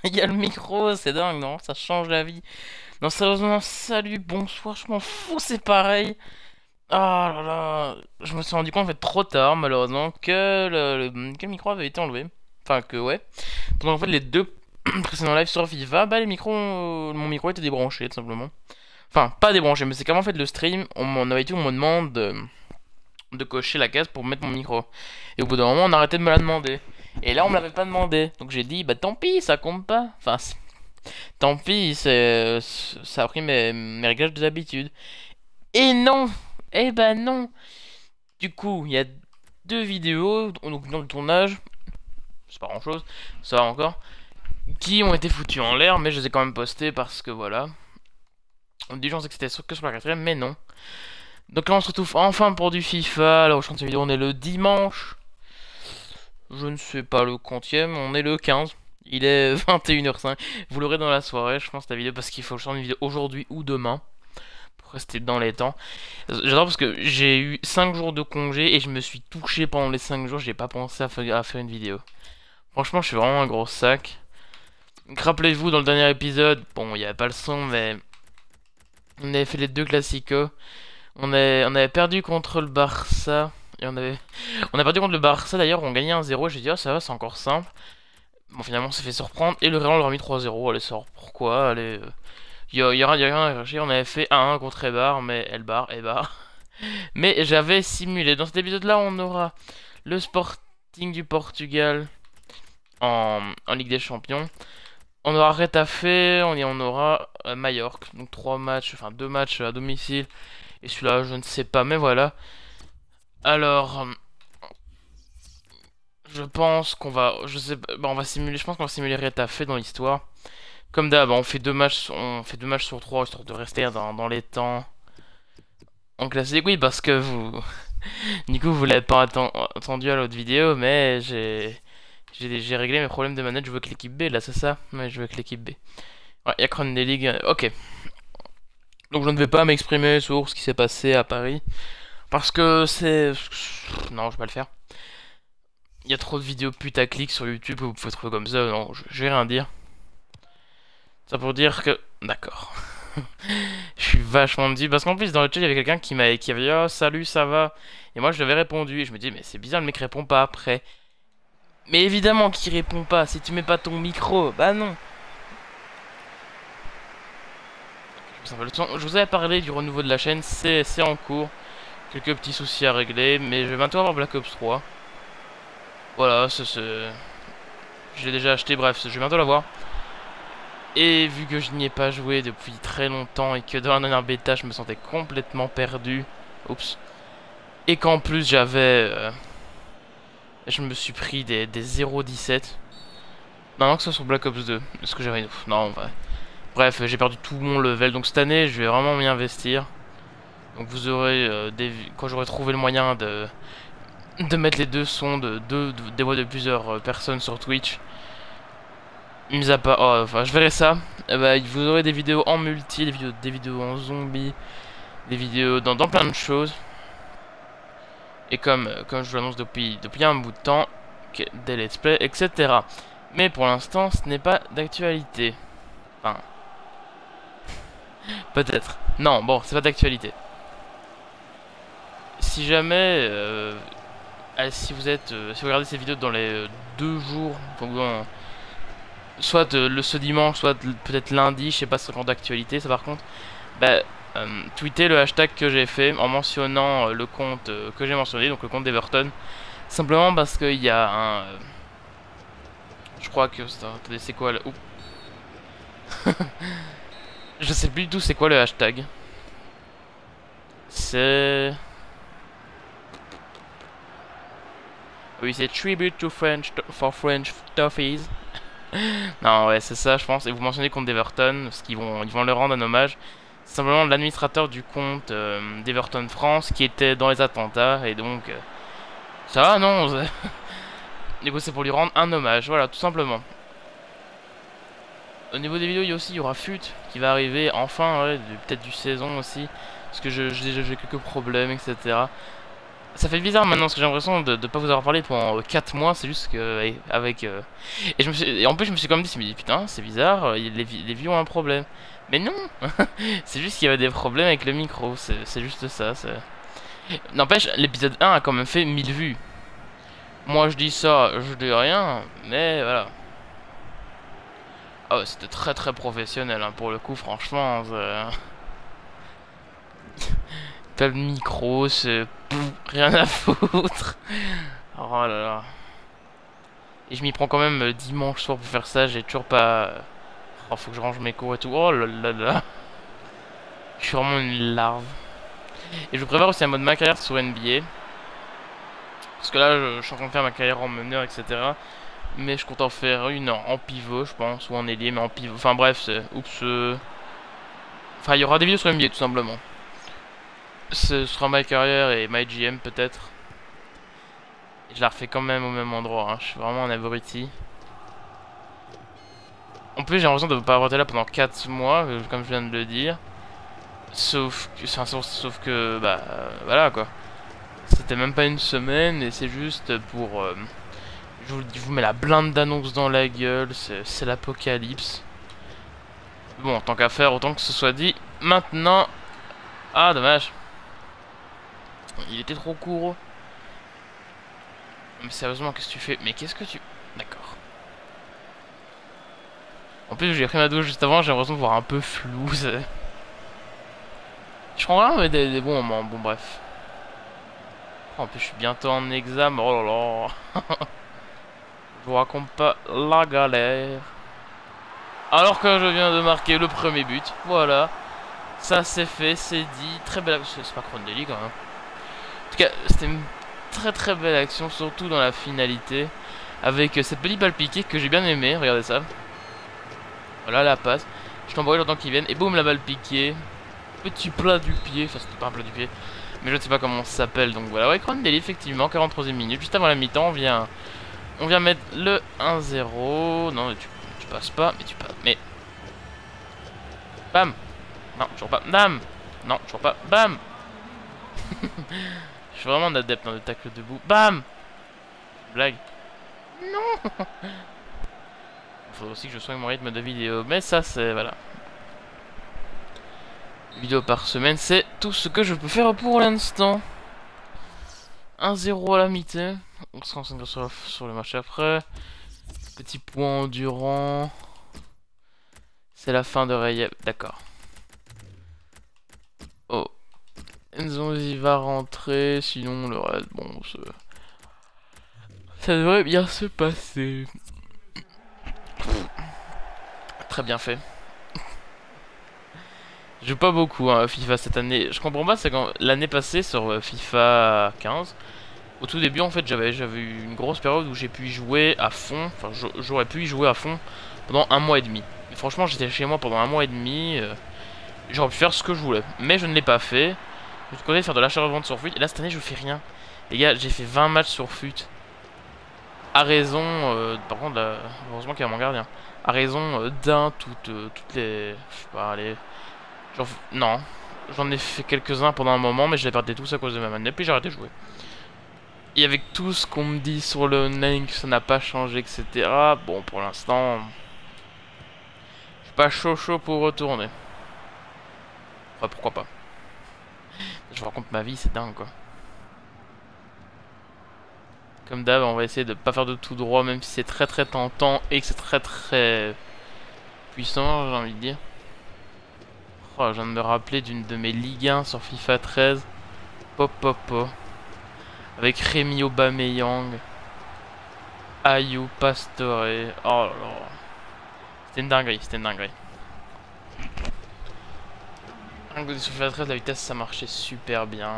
Il y a le micro, c'est dingue, non? Ça change la vie. Non, sérieusement, salut, bonsoir, je m'en fous, c'est pareil. Ah là là, je me suis rendu compte en fait trop tard, malheureusement, que que le micro avait été enlevé. Enfin, que ouais. Pendant en fait les deux précédents lives sur FIFA, bah les micros, mon micro était débranché, tout simplement. Enfin, pas débranché, mais c'est qu'avant en fait le stream, on m'en avait dit, on me demande de cocher la case pour mettre mon micro. Et au bout d'un moment, on arrêtait de me la demander. Et là, on me l'avait pas demandé. Donc j'ai dit, bah tant pis, ça compte pas. Enfin, tant pis, ça a pris mes réglages de d'habitude. Et non! Eh ben non! Du coup, il y a deux vidéos, donc dans le tournage, c'est pas grand chose, ça va encore, qui ont été foutues en l'air, mais je les ai quand même postées parce que voilà. On dit, j'en sais que c'était que sur la quatrième, mais non. Donc là, on se retrouve enfin pour du FIFA. Alors, je compte cette vidéo, on est le dimanche. Je ne sais pas le quantième, on est le 15. Il est 21h05. Vous l'aurez dans la soirée, je pense, la vidéo, parce qu'il faut que je sorte une vidéo aujourd'hui ou demain. Pour rester dans les temps. J'adore parce que j'ai eu 5 jours de congé et je me suis touché pendant les 5 jours. J'ai pas pensé à faire une vidéo. Franchement, je suis vraiment un gros sac. Rappelez-vous, dans le dernier épisode, bon, il n'y avait pas le son, mais on avait fait les deux classicos. On avait perdu contre le Barça. Et on a perdu contre le Barça d'ailleurs, on gagnait 1-0. J'ai dit, oh ça va, c'est encore simple. Bon, finalement, on s'est fait surprendre. Et le Real leur a mis 3-0. Allez, sort. Pourquoi? Allez. Y a rien à chercher. On avait fait 1-1 contre Eibar, mais Eibar. Mais j'avais simulé. Dans cet épisode-là, on aura le Sporting du Portugal en Ligue des Champions. On aura Retafe, on aura Majorque. Donc 3 matchs, enfin 2 matchs à domicile. Et celui-là, je ne sais pas, mais voilà. Alors, je pense qu'on va, je sais pas, bah, on va simuler, je pense qu'on va simuler Retafe dans l'histoire. Comme d'hab, on fait deux matchs sur 3 histoire de rester dans les temps. En classique, oui, parce que vous, du coup, vous l'avez pas entendu à l'autre vidéo, mais j'ai réglé mes problèmes de manette. Je veux que l'équipe B, là, c'est ça? Ouais, je veux que l'équipe B. Ouais, il y a Crown des Ligues. Ok. Donc je ne vais pas m'exprimer sur ce qui s'est passé à Paris. Parce que c'est... Non, je vais pas le faire. Il y a trop de vidéos putaclic sur YouTube que vous pouvez trouver comme ça. Non, je vais rien dire. Ça pour dire que... D'accord. Je suis vachement dit. Parce qu'en plus, dans le chat, il y avait quelqu'un qui avait dit oh, salut, ça va. Et moi, je lui avais répondu. Et je me dis, mais c'est bizarre, le mec répond pas après. Mais évidemment qu'il répond pas. Si tu mets pas ton micro, bah non. Je vous avais parlé du renouveau de la chaîne. C'est en cours. Quelques petits soucis à régler. Mais je vais bientôt avoir Black Ops 3. Voilà, je l'ai déjà acheté, bref, je vais bientôt l'avoir. Et vu que je n'y ai pas joué depuis très longtemps et que dans la dernière bêta, je me sentais complètement perdu. Oups. Et qu'en plus, je me suis pris des 0,17. Non, que ce soit sur Black Ops 2. Est-ce que j'avais... Non, ouais. Bref, j'ai perdu tout mon level. Donc cette année, je vais vraiment m'y investir. Donc vous aurez... quand j'aurai trouvé le moyen de mettre les deux sons des voix de plusieurs personnes sur Twitch. Mis à part, oh, enfin, je verrai ça. Bah, vous aurez des vidéos en multi, des vidéos en zombie, des vidéos dans plein de choses. Et comme je vous l'annonce depuis un bout de temps, des let's play, etc. Mais pour l'instant, ce n'est pas d'actualité. Enfin, peut-être. Non, bon, c'est pas d'actualité. Si jamais, si vous regardez ces vidéos dans les 2 jours, donc soit ce dimanche, soit peut-être lundi, je sais pas si c'est encore d'actualité, ça par contre, bah, tweetez le hashtag que j'ai fait en mentionnant le compte que j'ai mentionné, donc le compte d'Everton, simplement parce qu'il y a un... je crois que... Attendez, c'est quoi le... Je sais plus du tout c'est quoi le hashtag. C'est... Oui, c'est Tribute to French for French Toffees. Non, ouais, c'est ça, je pense. Et vous mentionnez compte d'Everton, parce qu'ils vont leur rendre un hommage. C'est simplement l'administrateur du compte d'Everton France qui était dans les attentats, et donc... ça va, non? Du coup, c'est pour lui rendre un hommage, voilà, tout simplement. Au niveau des vidéos, il y aura FUT qui va arriver, enfin, ouais, peut-être du saison aussi. Parce que j'ai quelques problèmes, etc. Ça fait bizarre maintenant parce que j'ai l'impression de pas vous avoir parlé pendant 4 mois, c'est juste que avec et et en plus je me suis quand même dit, je me dis putain, c'est bizarre, les vues ont un problème. Mais non, c'est juste qu'il y avait des problèmes avec le micro, c'est juste ça. N'empêche, l'épisode 1 a quand même fait 1000 vues. Moi je dis ça, je dis rien, mais voilà. Ah ouais, c'était très très professionnel hein, pour le coup, franchement. T'as le micro, c'est rien à foutre. Oh là là. Et je m'y prends quand même dimanche soir pour faire ça, j'ai toujours pas... Oh, faut que je range mes cours et tout. Oh là là là. Je suis vraiment une larve. Et je préfère aussi un mode ma carrière sur NBA. Parce que là, je suis en train de faire ma carrière en meneur, etc. Mais je compte en faire une en pivot, je pense, ou en ailier, mais en pivot. Enfin bref, c'est... Oups. Enfin, il y aura des vidéos sur NBA, tout simplement. Ce sera ma carrière et my GM, peut-être. Et je la refais quand même au même endroit, hein. Je suis vraiment un abruti. En plus, j'ai l'impression de ne pas avoir été là pendant 4 mois, comme je viens de le dire. Sauf que, bah, voilà quoi. C'était même pas une semaine et c'est juste pour... je vous mets la blinde d'annonce dans la gueule, c'est l'apocalypse. Bon, tant qu'à faire, autant que ce soit dit maintenant. Ah, dommage. Il était trop court. Mais sérieusement, qu'est-ce que tu fais? Mais qu'est-ce que tu... D'accord. En plus, j'ai pris ma douche juste avant, j'ai l'impression de voir un peu flou. Je prends rien, mais des bons moments. Bon, bref. En plus, je suis bientôt en examen. Oh là là. Je vous raconte pas la galère. Alors que je viens de marquer le premier but. Voilà. Ça, c'est fait, c'est dit. Très belle action. C'est pas Crondelli quand même. En tout cas, c'était une très très belle action, surtout dans la finalité. Avec cette petite balle piquée que j'ai bien aimé. Regardez ça. Voilà la passe. Je t'envoie le temps qu'ils viennent. Et boum, la balle piquée. Petit plat du pied. Enfin, c'était pas un plat du pied. Mais je ne sais pas comment ça s'appelle. Donc voilà. Ouais, Crondelli, effectivement. 43e minute. Juste avant la mi-temps, on vient mettre le 1-0. Non, tu passes pas. Mais tu passes. Mais. Bam. Non, toujours pas. Bam. Non, toujours pas. Bam. Je suis vraiment un adepte dans le tacle debout. Bam. Blague. Non. Il faudrait aussi que je soigne mon rythme de vidéo. Mais ça, c'est... Voilà. Une vidéo par semaine, c'est tout ce que je peux faire pour l'instant. 1-0 à la mi-temps. On se concentre sur le match après. Petit point endurant. C'est la fin de Rayeb. D'accord. Oh. Nzonzi va rentrer. Sinon, le reste, bon, ça devrait bien se passer. Très bien fait. Je joue pas beaucoup hein, FIFA cette année. Je comprends pas, c'est quand l'année passée sur FIFA 15. Au tout début, en fait, j'avais eu une grosse période où j'ai pu y jouer à fond. Enfin, j'aurais pu y jouer à fond pendant 1 mois et demi. Mais franchement, j'étais chez moi pendant 1 mois et demi. J'aurais pu faire ce que je voulais. Mais je ne l'ai pas fait. Je comptais faire de l'achat-revente sur FUT. Et là, cette année, je fais rien. Les gars, j'ai fait 20 matchs sur FUT. À raison... par contre, heureusement qu'il y a mon gardien. À raison d'un, toutes les... Je sais pas, allez... Genre, non. J'en ai fait quelques-uns pendant un moment, mais je les perdais tous à cause de ma manette. Puis j'ai arrêté de jouer. Et avec tout ce qu'on me dit sur le online, que ça n'a pas changé, etc. Bon, pour l'instant... Je suis pas chaud pour retourner. Enfin, pourquoi pas. Je vous raconte ma vie, c'est dingue, quoi. Comme d'hab, on va essayer de pas faire de tout droit, même si c'est très très tentant et que c'est très très puissant, j'ai envie de dire. Oh, je viens de me rappeler d'une de mes Ligue 1 sur FIFA 13. Pop pop pop. Avec Rémi Aubameyang, Ayou, Pastore. Oh là là. C'était une dinguerie, c'était une dinguerie. Sur FIFA 13, la vitesse ça marchait super bien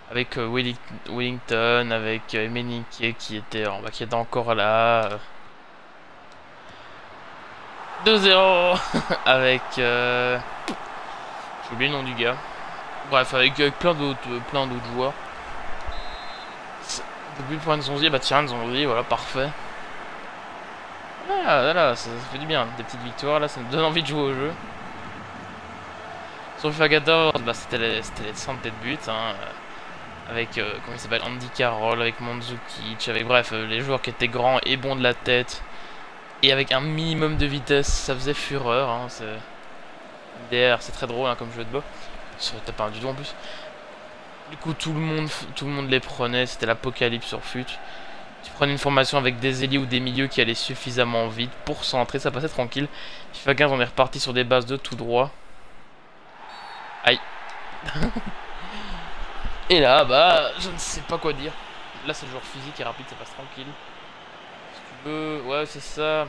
avec Wellington, avec Emenike qui était encore là. 2-0 avec j'ai oublié le nom du gars. Bref, avec plein d'autres joueurs. Depuis pour Nzonzi, bah tiens Nzonzi, voilà, parfait. Ah là, ça fait du bien, des petites victoires là, ça me donne envie de jouer au jeu. Sur FIFA 14, bah c'était les centres de but, hein. avec, comment il s'appelle, Andy Carroll, avec Mandzukic, avec bref, les joueurs qui étaient grands et bons de la tête, et avec un minimum de vitesse, ça faisait fureur. Hein, DR, c'est très drôle hein, comme jeu de bas, ça tape pas du tout en plus. Du coup, tout le monde les prenait, c'était l'apocalypse sur FUT. Tu prenais une formation avec des ailiers ou des milieux qui allaient suffisamment vite pour centrer, ça passait tranquille. FIFA 15, on est reparti sur des bases de tout droit. Aïe. Et là, bah, je ne sais pas quoi dire. Là, c'est le joueur physique et rapide, ça passe tranquille. Si tu veux, ouais, c'est ça.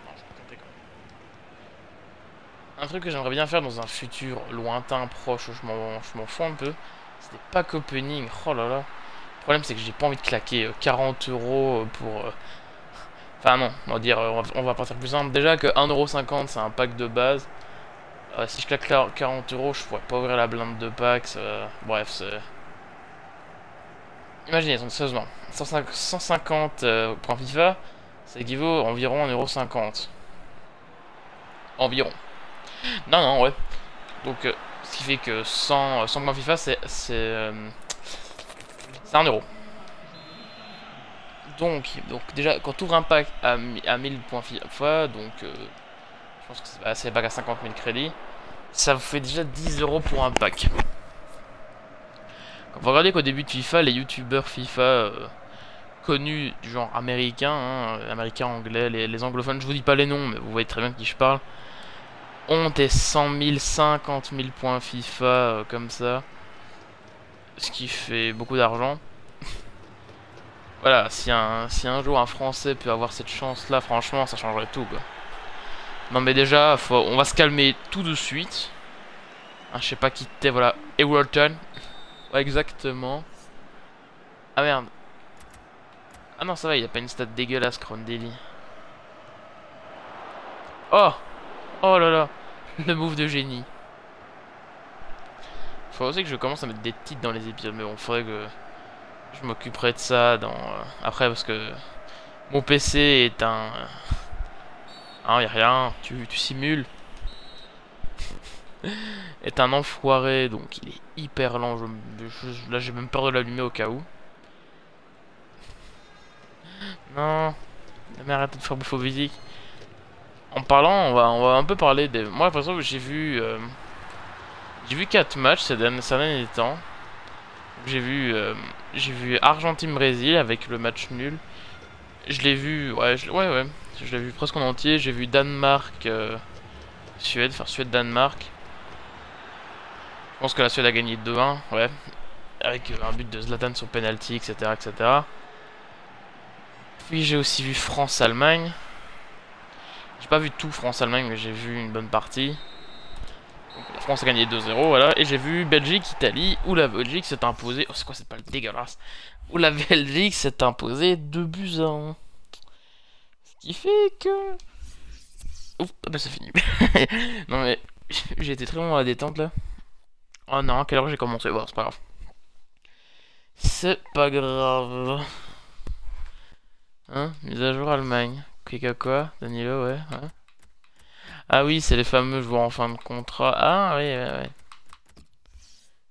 Non, c'est pas tenté, quoi. Un truc que j'aimerais bien faire dans un futur lointain, proche, je m'en fous un peu, c'est des packs opening. Oh là là. Le problème, c'est que j'ai pas envie de claquer 40 € pour. Enfin, non, on va dire, on va partir plus simple. Déjà que 1,50 € c'est un pack de base. Si je claque 40 €, je pourrais pas ouvrir la blinde de packs. Bref, c'est. Imaginez, sérieusement, 150 points FIFA, ça équivaut à environ 1,50 €. Environ. Non, non, ouais. Donc, ce qui fait que 100 points FIFA, c'est 1 €. Donc déjà, quand tu ouvres un pack à 1000 points FIFA, donc je pense que c'est un pack à 50 000 crédits, ça vous fait déjà 10 € pour un pack. Quand vous regardez qu'au début de FIFA, les youtubeurs FIFA connus du genre américain, hein, américain, anglais, les anglophones, je vous dis pas les noms, mais vous voyez très bien de qui je parle, ont des 100 000, 50 000 points FIFA comme ça, ce qui fait beaucoup d'argent. Voilà, si un jour un Français peut avoir cette chance-là, franchement, ça changerait tout, quoi. Non, mais déjà, on va se calmer tout de suite. Hein, je sais pas qui t'es, voilà. Ewelton. Ouais, exactement. Ah merde. Ah non, ça va, il a pas une stat dégueulasse, Crondelli. Oh! Oh là là! Le move de génie. Faut aussi que je commence à mettre des titres dans les épisodes, mais bon, faudrait que je m'occuperai de ça dans après, parce que mon PC est un. Ah, y'a rien, tu simules. Est un enfoiré, donc il est hyper lent. Là, j'ai même peur de l'allumer au cas où. Non, mais arrête de faire bouffe au physique. En parlant, on va un peu parler des. Moi, par exemple, j'ai vu 4 matchs ces derniers temps. J'ai vu Argentine-Brésil avec le match nul. Je l'ai vu, ouais, ouais. Je l'ai vu presque en entier. J'ai vu Danemark-Suède, enfin Suède-Danemark. Je pense que la Suède a gagné 2-1, ouais. Avec un but de Zlatan sur penalty, etc. etc. Puis j'ai aussi vu France-Allemagne. J'ai pas vu tout France-Allemagne, mais j'ai vu une bonne partie. Donc, la France a gagné 2-0, voilà. Et j'ai vu Belgique-Italie, où la Belgique s'est imposée. Oh, c'est quoi cette balle dégueulasse? Où la Belgique s'est imposée 2-1. Ce qui fait que. Ouf, bah c'est fini. Non, mais j'ai été très long à la détente là. Oh non, à quelle heure j'ai commencé? Bon, c'est pas grave. C'est pas grave. Hein? Mise à jour Allemagne. Clique à quoi? Danilo, ouais. Ah oui, c'est les fameux joueurs en fin de contrat. Ah oui, ouais.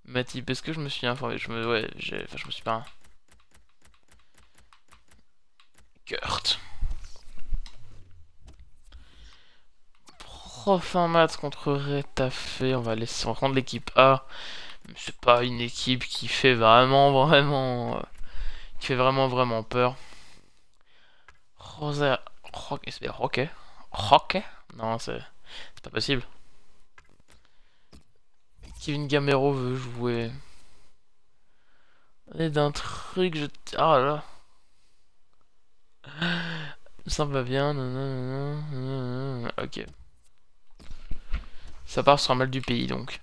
Matip, est-ce que je me suis informé? Ouais, enfin, je me suis pas. Kurt. Prochain match contre Retafe. On va prendre l'équipe A. C'est pas une équipe qui fait vraiment. Qui fait vraiment peur. Rosa. Roque. Non, c'est pas possible. Kevin Gamero veut jouer. On est d'un truc, ah là. Ça va bien. Ok. Ça part sur un mal du pays donc.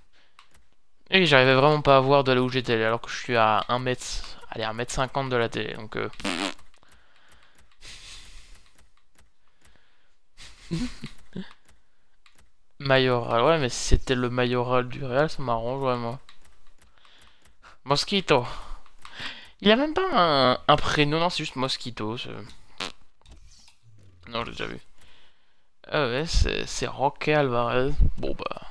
Et j'arrivais vraiment pas à voir de là où j'étais alors que je suis à 1 mètre. Allez, 1,50 m de la télé donc. Mayoral, ouais, mais si c'était le Mayoral du Real, ça m'arrange vraiment. Mosquito. Il a même pas un prénom, non, c'est juste Mosquito. Non, je l'ai déjà vu. Ah ouais, c'est Roque Alvarez. Bon bah.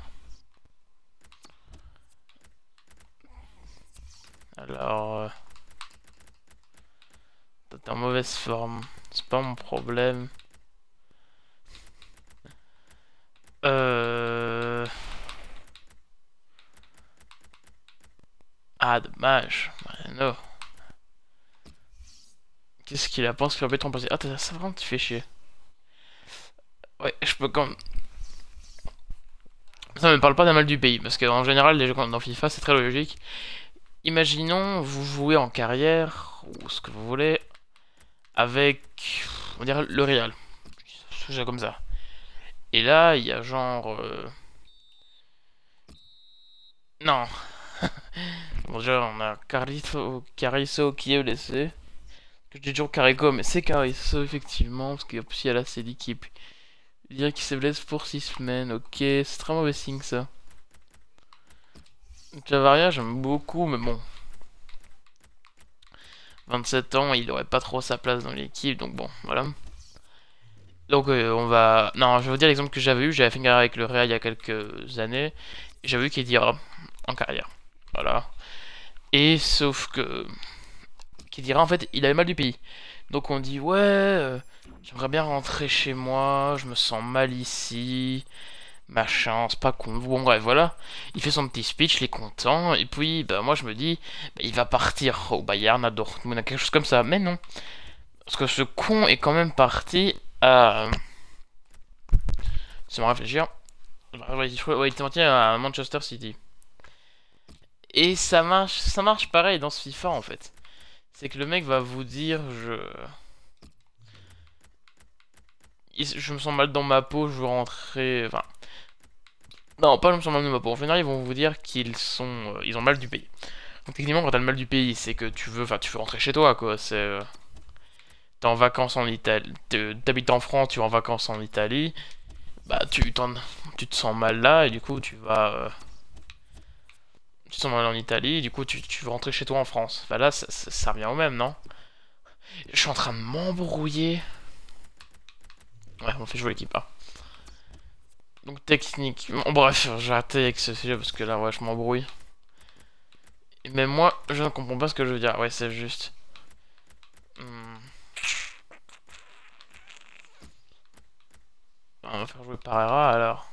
mauvaise forme. C'est pas mon problème. Ah, dommage. Non. Qu'est-ce qu'il a pensé qu'il va être remplacé? Ah, ça vraiment, tu fais chier. Ouais, je peux quand même... Ça me parle pas d'un mal du pays, parce qu'en général, les jeux dans FIFA, c'est très logique. Imaginons, vous jouez en carrière, ou ce que vous voulez, avec, on dirait, le Real. C'est comme ça. Et là, il y a genre... Non. Bon, déjà, on a Cariso qui est blessé. Je dis toujours Carico, mais c'est Cariso, effectivement, parce qu'il y a aussi la CD qui dire qu'il se blesse pour 6 semaines. Ok, c'est très mauvais signe, ça. Javaria, j'aime beaucoup, mais bon. 27 ans, il aurait pas trop sa place dans l'équipe, donc bon, voilà. Donc on va... Non, je vais vous dire l'exemple que j'avais eu. J'avais fait une carrière avec le Real il y a quelques années. J'avais eu Khedira en carrière. Voilà. Et sauf que... Khedira, en fait, il avait mal du pays. Donc on dit, ouais, j'aimerais bien rentrer chez moi, je me sens mal ici, machin, c'est pas con. Bon bref, voilà. Il fait son petit speech, il est content. Et puis, bah moi je me dis, bah, il va partir au Bayern, à Dortmund, à quelque chose comme ça. Mais non. Parce que ce con est quand même parti à... C'est me réfléchir. Ouais, il était parti à Manchester City. Et ça marche pareil dans ce FIFA en fait. C'est que le mec va vous dire, je me sens mal dans ma peau, je veux rentrer... Enfin... Non, pas je me sens mal dans ma peau. En général, ils vont vous dire qu'ils sont... ils ont mal du pays. Donc techniquement, quand t'as le mal du pays, c'est que tu veux... Enfin, tu veux rentrer chez toi, quoi. C'est... T'es en vacances en Italie... T'habites en France, tu vas en vacances en Italie. Bah, tu te sens mal là, et du coup, tu vas... Tu te sens mal en Italie, et du coup, tu veux rentrer chez toi en France. Enfin là, ça revient au même, non? Je suis en train de m'embrouiller. Ouais, on fait jouer l'équipe là. Donc techniquement... Bref, j'ai arrêté avec ce sujet parce que là, ouais, je m'embrouille. Mais moi, je ne comprends pas ce que je veux dire. Ouais, c'est juste... On va faire jouer Parera alors.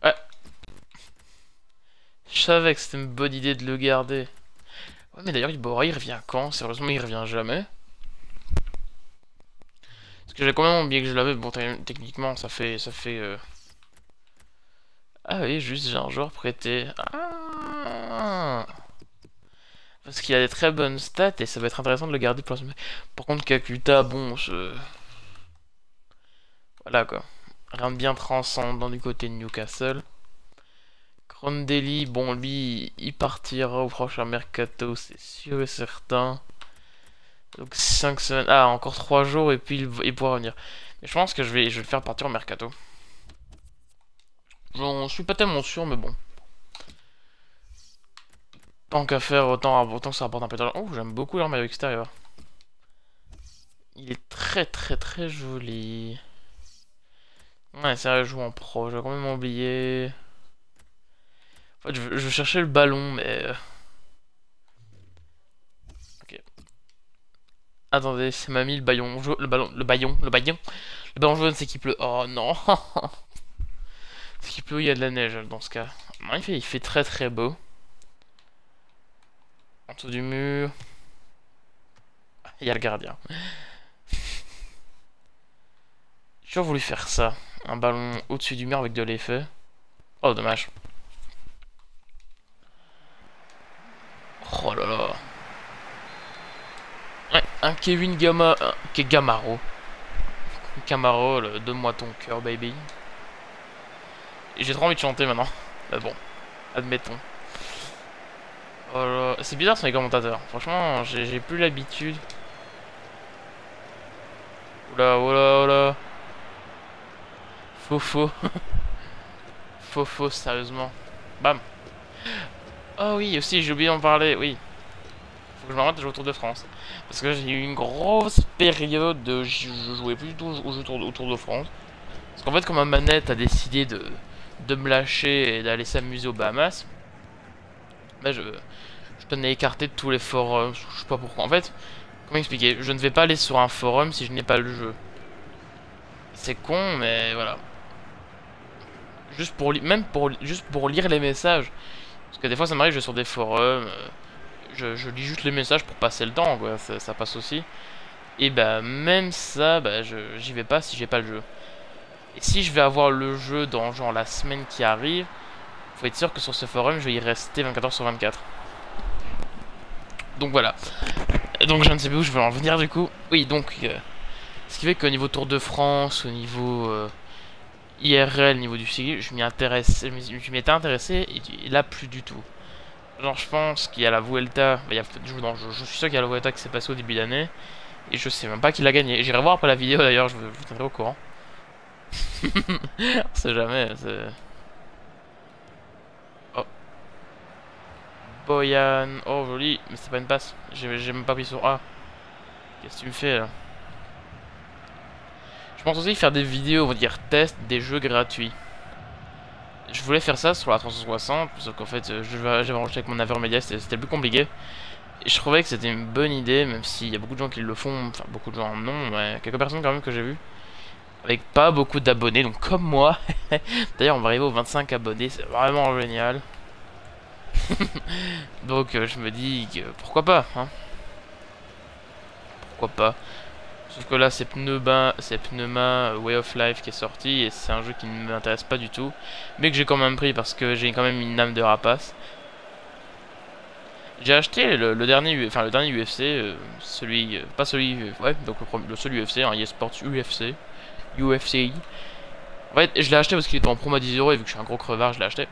Ouais. Je savais que c'était une bonne idée de le garder. Ouais, mais d'ailleurs, Ibora, il revient quand? Sérieusement, il revient jamais. Parce que j'ai quand même oublié que je l'avais. Bon, techniquement, ça fait... Ah oui, juste, j'ai un joueur prêté. Ah. Parce qu'il a des très bonnes stats et ça va être intéressant de le garder pour la semaine. Par contre, Kakuta, bon, voilà quoi. Rien de bien transcendant du côté de Newcastle. Crondelli, bon, lui, il partira au prochain mercato, c'est sûr et certain. Donc 5 semaines. Ah, encore 3 jours et puis il pourra revenir. Mais je pense que je vais le faire partir au mercato. J'en suis pas tellement sûr, mais bon. Tant qu'à faire, autant que ça rapporte un peu d'argent. Oh, j'aime beaucoup leur maillot extérieur. Il est très très très joli. Ouais, sérieux, je joue en pro, j'ai quand même oublié. En fait, je cherchais le ballon, mais... Ok. Attendez, c'est m'a mis le ballon, le ballon jaune, c'est qui pleut. Oh non. C'est qui pleut, il y a de la neige dans ce cas. Non, il fait très très beau. En dessous du mur. Il y a le gardien. J'aurais voulu faire ça. Un ballon au-dessus du mur avec de l'effet. Oh, dommage. Oh là là. Ouais, un Kevin Gamaro. Camaro, donne-moi ton cœur, baby. Et j'ai trop envie de chanter maintenant. Mais bon, admettons. Oh là, c'est bizarre sur les commentateurs. Franchement, j'ai plus l'habitude. Oula, oula, oula. Faux. Faux, sérieusement. Bam. Oh oui, aussi, j'ai oublié d'en parler, oui. Faut que je m'arrête de jouer au Tour de France. Parce que j'ai eu une grosse période de... Je jouais plus du tout au Tour de France. Parce qu'en fait, quand ma manette a décidé de me lâcher et d'aller s'amuser aux Bahamas, bah je tenais écarté de tous les forums, je sais pas pourquoi. En fait, Comment expliquer? Je ne vais pas aller sur un forum si je n'ai pas le jeu. C'est con, mais voilà. Juste pour, juste pour lire les messages. Parce que des fois ça m'arrive, je vais sur des forums, je lis juste les messages pour passer le temps, quoi. Ça passe aussi. Et bah même ça, bah j'y vais pas si j'ai pas le jeu. Et si je vais avoir le jeu dans genre la semaine qui arrive, faut être sûr que sur ce forum je vais y rester 24 heures sur 24. Donc voilà. Donc je ne sais plus où je veux en venir du coup. Oui, donc ce qui fait qu'au niveau Tour de France, au niveau IRL, au niveau du cycle, je m'y étais intéressé et là plus du tout. Genre je pense qu'il y a la Vuelta, bah, je suis sûr qu'il y a la Vuelta qui s'est passée au début d'année. Et je sais même pas qui l'a gagné. J'irai voir après la vidéo d'ailleurs, je vous tiendrai au courant. On sait jamais. Oh. Boyan. Oh joli, mais c'est pas une passe. J'ai même pas appuyé sur A. Qu'est-ce que tu me fais là? Je pense aussi faire des vidéos, on va dire test des jeux gratuits. Je voulais faire ça sur la 360, sauf qu'en fait j'avais enregistré avec mon Avermedia, c'était plus compliqué. Et je trouvais que c'était une bonne idée, même s'il y a beaucoup de gens qui le font, enfin beaucoup de gens non, mais quelques personnes quand même que j'ai vu. Avec pas beaucoup d'abonnés, donc comme moi. D'ailleurs on va arriver aux 25 abonnés, c'est vraiment génial. Donc je me dis que pourquoi pas, hein. Pourquoi pas. Sauf que là c'est Pneuma Way of Life qui est sorti et c'est un jeu qui ne m'intéresse pas du tout. Mais que j'ai quand même pris parce que j'ai quand même une âme de rapace. J'ai acheté le dernier UFC, pas celui, ouais, donc le seul UFC, hein, eSports UFC. En fait, je l'ai acheté parce qu'il était en promo à 10 € et vu que je suis un gros crevard, je l'ai acheté.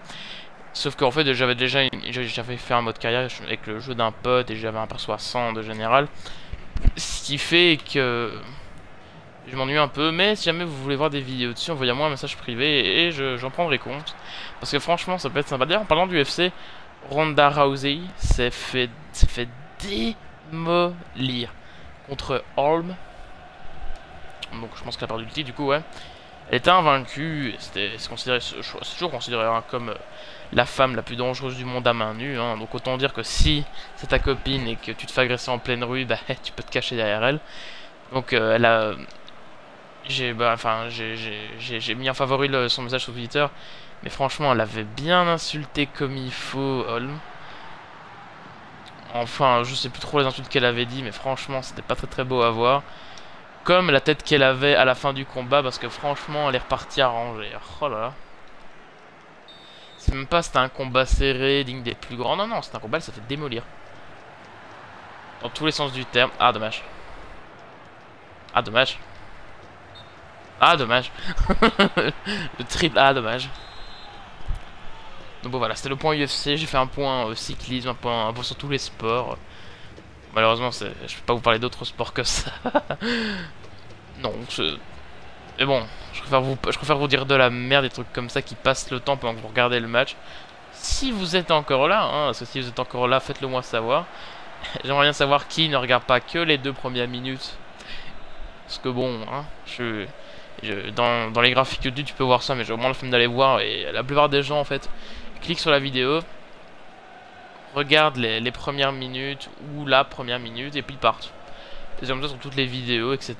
Sauf qu'en fait, j'avais fait un mode carrière avec le jeu d'un pote et j'avais un perso à 100 de général. Ce qui fait que je m'ennuie un peu, mais si jamais vous voulez voir des vidéos dessus, envoyez-moi un message privé et j'en prendrai compte. Parce que franchement, ça peut être sympa. D'ailleurs, en parlant du UFC, Ronda Rousey s'est fait démolir contre Holm. Donc je pense qu'elle a perdu le titre du coup, ouais. Elle était invaincue, c'est toujours considéré hein, comme la femme la plus dangereuse du monde à main nue. Hein. Donc autant dire que si c'est ta copine et que tu te fais agresser en pleine rue, bah tu peux te cacher derrière elle. Donc elle a... J'ai mis en favori son message sur Twitter. Mais franchement, elle avait bien insulté comme il faut Holm. Enfin, je sais plus trop les insultes qu'elle avait dit, mais franchement, c'était pas très beau à voir. Comme la tête qu'elle avait à la fin du combat, parce que franchement, elle est repartie arrangée. Oh là là. C'est même pas c'était un combat serré, digne des plus grands. Non, non, c'est un combat, elle s'est fait démolir. Dans tous les sens du terme. Ah, dommage. Ah, dommage. Ah, dommage. Le triple. Ah, dommage. Donc bon voilà, c'était le point UFC, j'ai fait un point cyclisme, un point sur tous les sports. Malheureusement, je peux pas vous parler d'autres sports que ça. Non, mais bon, je préfère vous dire de la merde, des trucs comme ça qui passent le temps pendant que vous regardez le match. Si vous êtes encore là, hein, parce que si vous êtes encore là, faites-le moi savoir. J'aimerais bien savoir qui ne regarde pas que les 2 premières minutes. Parce que bon, hein, dans les graphiques YouTube, tu peux voir ça, mais j'ai au moins le film d'aller voir. Et la plupart des gens, en fait, cliquent sur la vidéo, regardent les premières minutes ou la première minute, et puis ils partent. C'est comme ça sur toutes les vidéos, etc.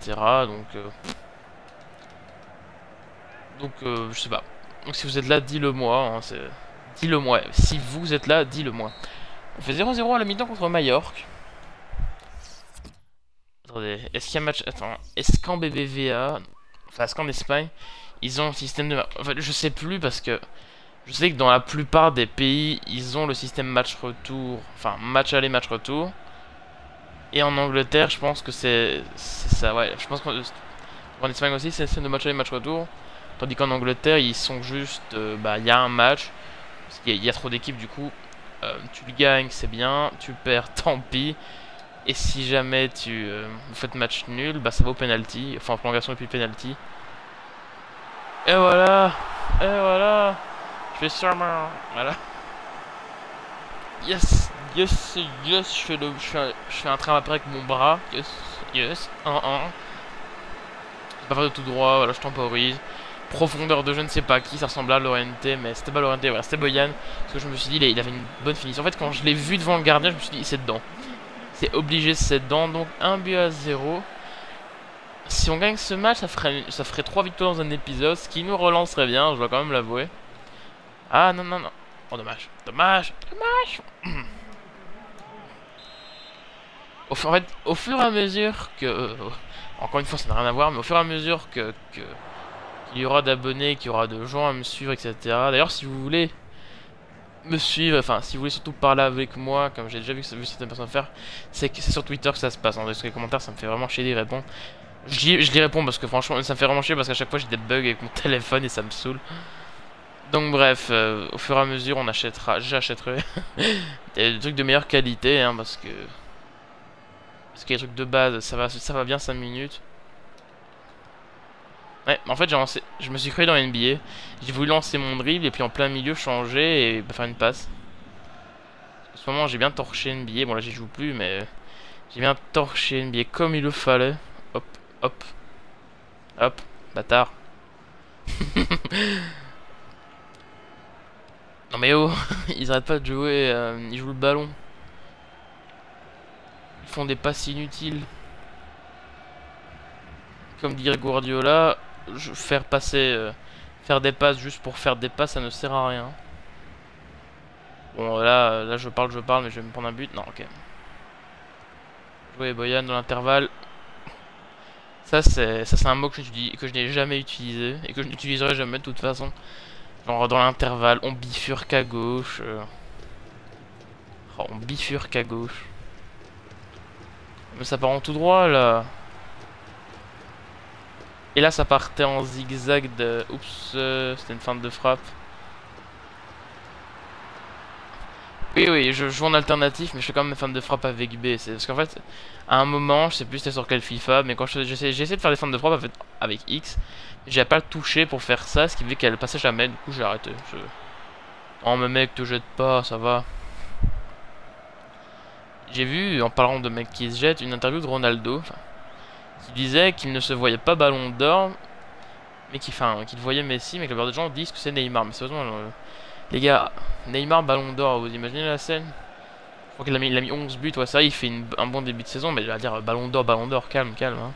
Donc, je sais pas. Donc si vous êtes là, dis-le moi. Hein, dis-le moi. Si vous êtes là, dis-le moi. On fait 0-0 à la mi-temps contre Majorque. Attendez, est-ce qu'il y a un match... Attends, est-ce qu'en BBVA... Enfin, est-ce qu'en Espagne, ils ont un système de... Enfin, je sais plus parce que... Je sais que dans la plupart des pays, ils ont le système match-retour. Enfin, match aller, match retour. Et en Angleterre, je pense que c'est ça, ouais. Je pense qu'en Espagne aussi, c'est le système de match aller, match retour. Tandis qu'en Angleterre, ils sont juste... bah, il y a un match. Parce qu'il y a trop d'équipes, du coup. Tu le gagnes, c'est bien. Tu perds, tant pis. Et si jamais vous faites match nul, bah ça va au penalty. Enfin, en prolongation et puis penalty. Et voilà. Et voilà. Je fais sûrement. Voilà. Yes. Yes. Yes. Je fais un tram après avec mon bras. Yes. Yes. 1-1. Je vais pas faire de tout droit. Voilà, je temporise. Profondeur de je ne sais pas qui. Ça ressemble à Lorente. Mais c'était pas Lorente. Voilà, c'était Boyan. Parce que je me suis dit, il avait une bonne finition. En fait, quand je l'ai vu devant le gardien, je me suis dit, c'est dedans. C'est obligé, c'est dans. Donc 1-0. Si on gagne ce match, ça ferait 3 victoires dans un épisode, ce qui nous relancerait bien, je dois quand même l'avouer. Ah non, non, non. Oh, dommage. Dommage. Dommage. En fait, au fur et à mesure que... encore une fois, ça n'a rien à voir, mais au fur et à mesure qu'il y aura d'abonnés, qu'il y aura de gens à me suivre, etc. D'ailleurs, si vous voulez me suivre, enfin, si vous voulez surtout parler avec moi, comme j'ai déjà vu certaines personnes faire, c'est sur Twitter que ça se passe. Dans les commentaires, ça me fait vraiment chier d'y répondre. Je réponds parce que franchement, ça me fait vraiment chier parce qu'à chaque fois, j'ai des bugs avec mon téléphone et ça me saoule. Donc bref, au fur et à mesure, j'achèterai des trucs de meilleure qualité, hein, parce que les trucs de base, ça va bien 5 minutes. Ouais, en fait, je me suis créé dans NBA. J'ai voulu lancer mon dribble et puis en plein milieu changer et faire une passe. En ce moment, j'ai bien torché NBA. Bon, là, j'y joue plus, mais j'ai bien torché NBA comme il le fallait. Hop, hop, hop, bâtard. Non, mais oh, ils arrêtent pas de jouer. Ils jouent le ballon. Ils font des passes inutiles. Comme dirait Guardiola, faire des passes juste pour faire des passes, ça ne sert à rien. Bon, là je parle, mais je vais me prendre un but. Non, ok. Jouer Boyan dans l'intervalle. Ça c'est un mot que je n'ai jamais utilisé et que je n'utiliserai jamais de toute façon. Genre dans l'intervalle, on bifurque à gauche. Oh, on bifurque à gauche. Mais ça part en tout droit là. Et là ça partait en zigzag de... Oups, c'était une feinte de frappe. Oui, oui, je joue en alternatif, mais je fais quand même feinte de frappe avec B. C'est parce qu'en fait, à un moment, je sais plus c'était sur quel FIFA, mais quand j'ai essayé de faire des feintes de frappe avec X, j'ai pas le touché pour faire ça, ce qui fait qu'elle passait jamais, du coup j'ai arrêté. Oh, mais mec, te jette pas, ça va. J'ai vu, en parlant de mecs qui se jettent, une interview de Ronaldo, qui disait qu'il ne se voyait pas ballon d'or, mais qu'il voyait Messi, mais que la plupart des gens disent que c'est Neymar. Mais sérieusement, les gars, Neymar ballon d'or, vous imaginez la scène? Je crois qu'il a mis 11 buts, ouais, ça, il fait un bon début de saison, mais il va dire ballon d'or, calme, calme. Hein.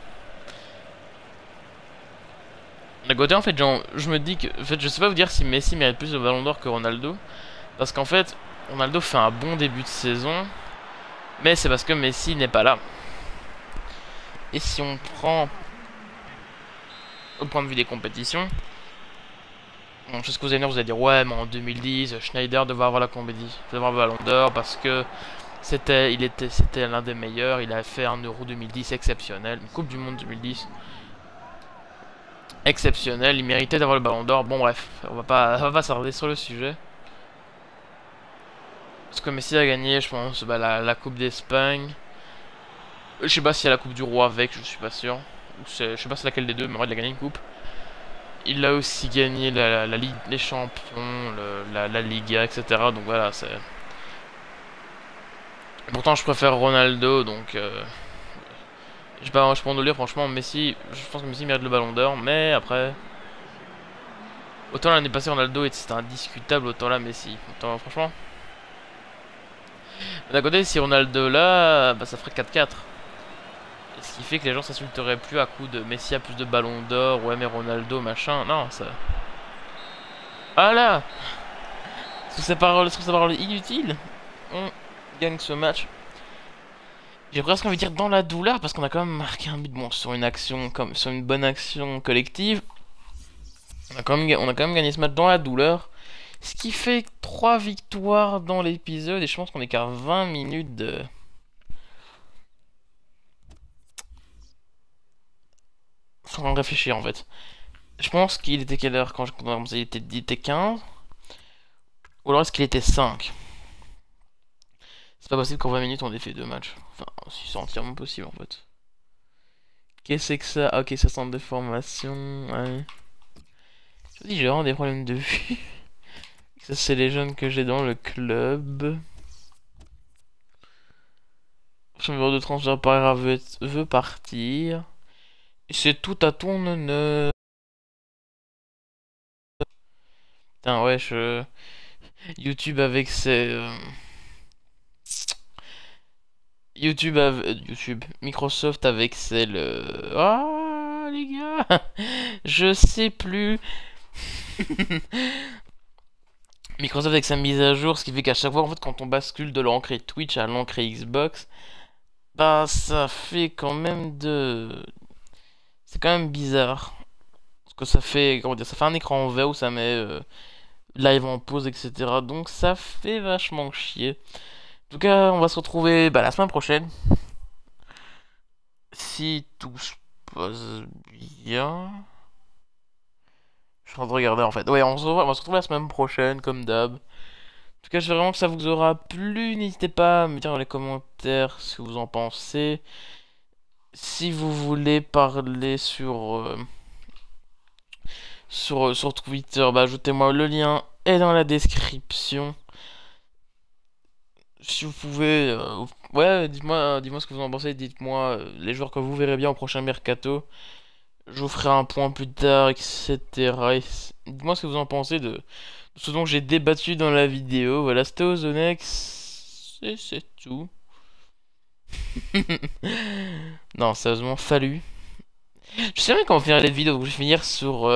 D'un côté, en fait, genre, je me dis que, en fait, je sais pas vous dire si Messi mérite plus le ballon d'or que Ronaldo, parce qu'en fait, Ronaldo fait un bon début de saison, mais c'est parce que Messi n'est pas là. Et si on prend au point de vue des compétitions, bon, je sais ce que vous allez dire, ouais, mais en 2010, Schneider devait avoir la compétition, devait avoir le ballon d'or parce que c'était l'un des meilleurs, il a fait un Euro 2010 exceptionnel, une Coupe du Monde 2010 exceptionnel, il méritait d'avoir le ballon d'or. Bon bref, on va pas s'arrêter sur le sujet. Parce que Messi a gagné, je pense, bah, la Coupe d'Espagne. Je sais pas s'il y a la Coupe du Roi avec, je suis pas sûr. Je sais pas c'est laquelle des deux, mais en vrai il a gagné une coupe. Il a aussi gagné la Ligue des Champions, la Liga, etc. Donc voilà, c'est... Pourtant je préfère Ronaldo, donc... je peux en le lire, franchement, Messi... Je pense que Messi mérite le ballon d'or, mais après... Autant l'année passée Ronaldo c'était indiscutable, autant là Messi. Autant, franchement... D'un côté, si Ronaldo là, bah, ça ferait 4-4. Ce qui fait que les gens s'insulteraient plus à coup de Messi a plus de ballons d'or, ouais mais Ronaldo machin, non ça... Voilà. Sous ces paroles inutiles, on gagne ce match. J'ai presque envie de dire dans la douleur parce qu'on a quand même marqué un but bon sur une action comme sur une bonne action collective. On a quand même gagné ce match dans la douleur. Ce qui fait 3 victoires dans l'épisode et je pense qu'on est qu'à 20 minutes de... Je suis en train de réfléchir en fait. Je pense qu'il était quelle heure quand je commençais, il était 15. Ou alors est-ce qu'il était 5? C'est pas possible qu'en 20 minutes on ait fait 2 matchs. Enfin, si c'est entièrement possible en fait. Qu'est-ce que c'est que ça? Ok, ça centre de formation. Ouais. Je dis, j'ai vraiment des problèmes de vue. Ça, c'est les jeunes que j'ai dans le club. Son numéro de transfert par veut partir. Et c'est tout à ton honneur. Putain, ouais, YouTube avec ses... Microsoft avec Excel. Ah, les gars, je sais plus. Microsoft avec sa mise à jour, ce qui fait qu'à chaque fois, en fait, quand on bascule de l'entrée Twitch à l'entrée Xbox, bah, ça fait quand même de. C'est quand même bizarre. Parce que ça fait, comment dire, ça fait un écran vert où ça met live en pause, etc. Donc ça fait vachement chier. En tout cas, on va se retrouver bah, la semaine prochaine. Si tout se passe bien. Je suis en train de regarder en fait. Ouais, on va se retrouver la semaine prochaine, comme d'hab. En tout cas, j'espère vraiment que ça vous aura plu. N'hésitez pas à me dire dans les commentaires ce que vous en pensez. Si vous voulez parler sur Twitter, bah ajoutez-moi, le lien est dans la description. Si vous pouvez, ouais, dites-moi ce que vous en pensez. Dites-moi les joueurs que vous verrez bien au prochain mercato. Je vous ferai un point plus tard, etc. Dites-moi ce que vous en pensez de ce dont j'ai débattu dans la vidéo. Voilà, c'était Ozonex. Et c'est tout. Non, sérieusement, fallu. Je sais même comment finir les vidéos. Donc je vais finir sur